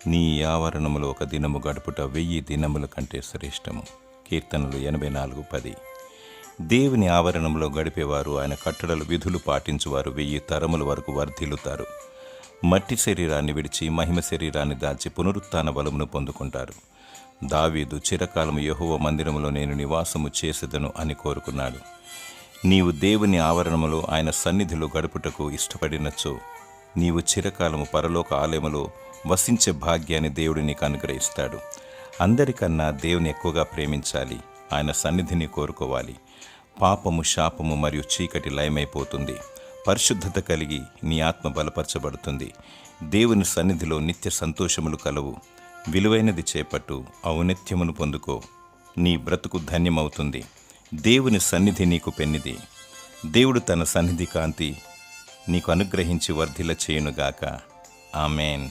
నీ ఆవరణములో ఒక దినము గడుపుట 1000 దినముల కంటే శ్రేష్టము. కీర్తనలు 84:10. దేవుని ఆవరణంలో గడిపేవారు, ఆయన కట్టడలు విధులు పాటించువారు 1000 తరముల వరకు వర్ధిల్లుతారు. మట్టి శరీరాన్ని విడిచి మహిమ శరీరాన్ని దాల్చి పునరుత్థాన బలమును పొందుకుంటారు. దావీదు చిరకాలము యెహోవా మందిరములో నేను నివాసము చేసేదను అని కోరుకున్నాడు. నీవు దేవుని ఆవరణములో ఆయన సన్నిధిలో గడుపుటకు ఇష్టపడినచో నీవు చిరకాలము పరలోక ఆలయములో వసించే భాగ్యాన్ని దేవుడు నీకు అనుగ్రహిస్తాడు. అందరికన్నా దేవుని ఎక్కువగా ప్రేమించాలి. ఆయన సన్నిధిని కోరుకోవాలి. పాపము, శాపము మరియు చీకటి లయమైపోతుంది. పరిశుద్ధత కలిగి నీ ఆత్మ బలపరచబడుతుంది. దేవుని సన్నిధిలో నిత్య సంతోషములు కలవు. విలువైనది చేపట్టు, ఔన్నత్యమును పొందుకో. నీ బ్రతుకు ధన్యమవుతుంది. దేవుని సన్నిధి నీకు పెన్నిది. దేవుడు తన సన్నిధి కాంతి నీకు అనుగ్రహించి వర్ధిల్ల చేయునుగాక. ఆమేన్.